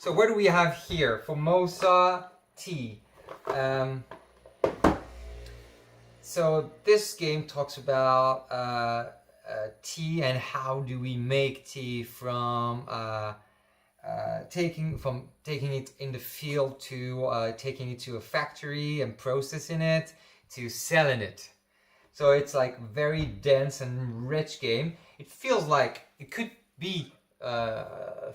So what do we have here? Formosa Tea. So this game talks about tea and how do we make tea from taking it in the field to taking it to a factory and processing it to selling it. So it's like very dense and rich game. It feels like it could be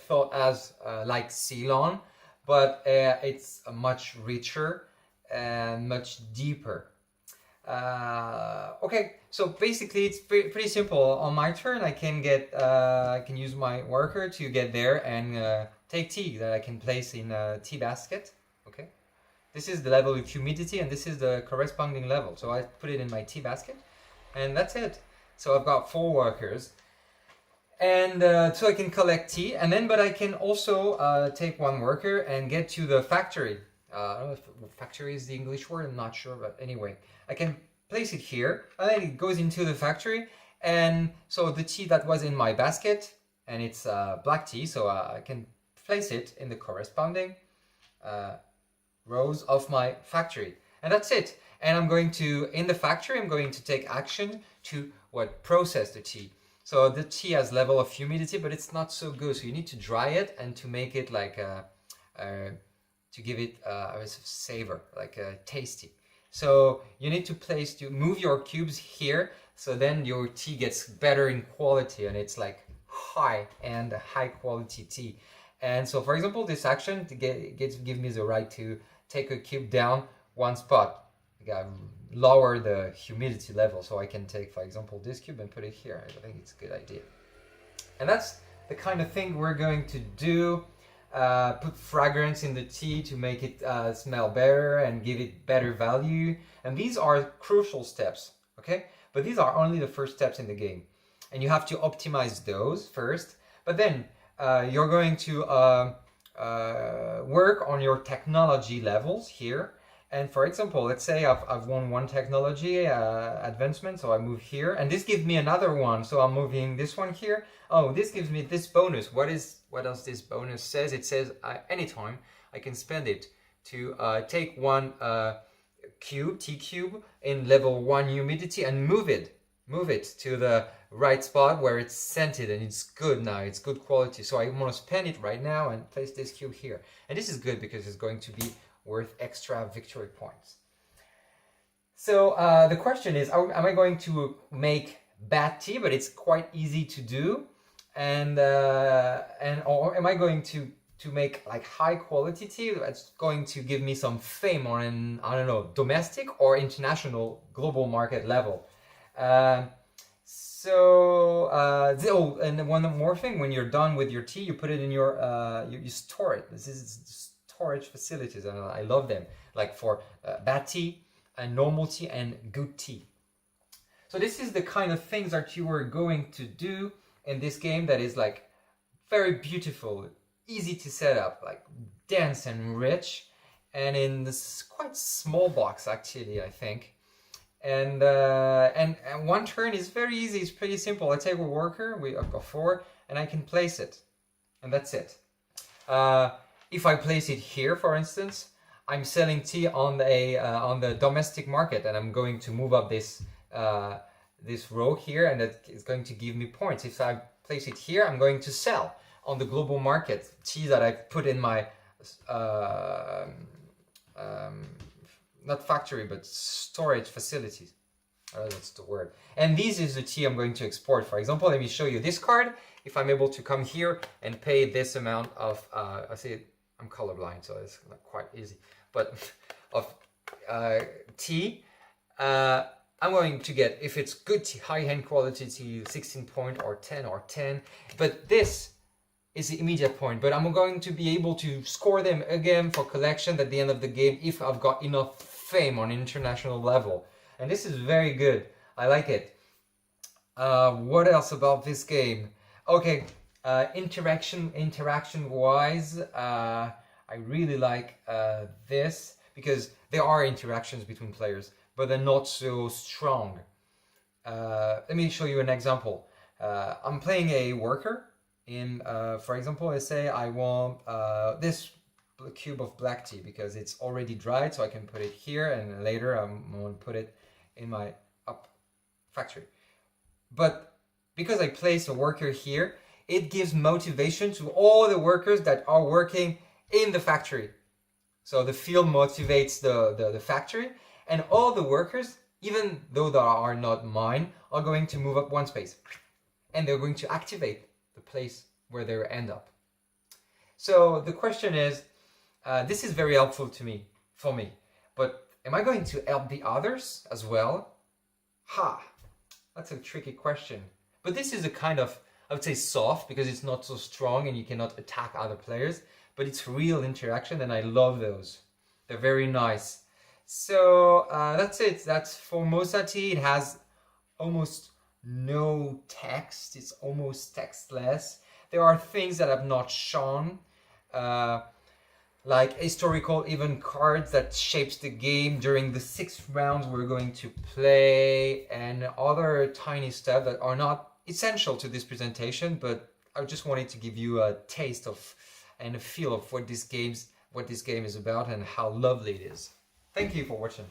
thought as like Ceylon, but it's much richer and much deeper. Okay, so basically it's pretty simple. On my turn, I can use my worker to get there and take tea that I can place in a tea basket. Okay, this is the level of humidity, and this is the corresponding level. So I put it in my tea basket, and that's it. So I've got 4 workers, and so I can collect tea, and then but I can also take 1 worker and get to the factory. I don't know if factory is the English word, I'm not sure, but anyway, I can place it here, and then it goes into the factory, and so the tea that was in my basket, and it's black tea, so I can place it in the corresponding rows of my factory, and that's it. And I'm going to, in the factory, I'm going to take action to process the tea. So the tea has level of humidity, but it's not so good, so you need to dry it and to make it like to give it a savor, like tasty. So you need to move your cubes here, so then your tea gets better in quality, and it's like high quality tea. And so, for example, this action gives me the right to take a cube down 1 spot. I gotta lower the humidity level, so I can take, for example, this cube and put it here. I think it's a good idea. And that's the kind of thing we're going to do. Put fragrance in the tea to make it smell better and give it better value. And these are crucial steps, okay? But these are only the first steps in the game. And you have to optimize those first. But then you're going to work on your technology levels here. And for example, let's say I've won 1 technology advancement, so I move here, and this gives me another one, so I'm moving this one here. Oh, this gives me this bonus. What does this bonus says? It says anytime I can spend it to take 1 tea cube in level 1 humidity and move it to the right spot where it's scented and it's good now, it's good quality. So I want to spend it right now and place this cube here. And this is good because it's going to be worth extra victory points. So the question is, am I going to make bad tea, but it's quite easy to do, or am I going to make like high quality tea that's going to give me some fame on an, I don't know, domestic or international global market level? And one more thing, when you're done with your tea, you put it in your you store it. This is storage facilities, and I love them, like for bad tea and normal tea and good tea. So this is the kind of things that you are going to do in this game that is like very beautiful, easy to set up, like dense and rich, and in this quite small box actually, I think. And 1 turn is very easy, it's pretty simple. I take a worker, I've got 4, and I can place it, and that's it. If I place it here, for instance, I'm selling tea on the domestic market, and I'm going to move up this row here, and that is going to give me points. If I place it here, I'm going to sell on the global market tea that I put in my not factory but storage facilities. That's the word. And this is the tea I'm going to export. For example, let me show you this card. If I'm able to come here and pay this amount of I say I'm colorblind, so it's not quite easy, but of tea, I'm going to get, if it's good tea, high-end quality tea, 16 point or 10, but this is the immediate point, but I'm going to be able to score them again for collection at the end of the game if I've got enough fame on international level. And this is very good, I like it. What else about this game? Okay, interaction wise, I really like this, because there are interactions between players, but they're not so strong. Let me show you an example. I'm playing a worker, For example, let's say I want this cube of black tea because it's already dried, so I can put it here, and later I'm going to put it in my up factory. But because I place a worker here, it gives motivation to all the workers that are working in the factory. So the field motivates the factory, and all the workers, even though they are not mine, are going to move up one space. And they're going to activate the place where they end up. So the question is, this is very helpful for me, but am I going to help the others as well? That's a tricky question. But this is a kind of, I would say, soft, because it's not so strong and you cannot attack other players, but it's real interaction, and I love those. They're very nice. So that's it. That's Formosa Tea. It has almost no text. It's almost textless. There are things that I've not shown, like historical even cards that shapes the game during the 6 rounds we're going to play, and other tiny stuff that are not essential to this presentation, but I just wanted to give you a taste of and a feel of what this game is about and how lovely it is. Thank you for watching.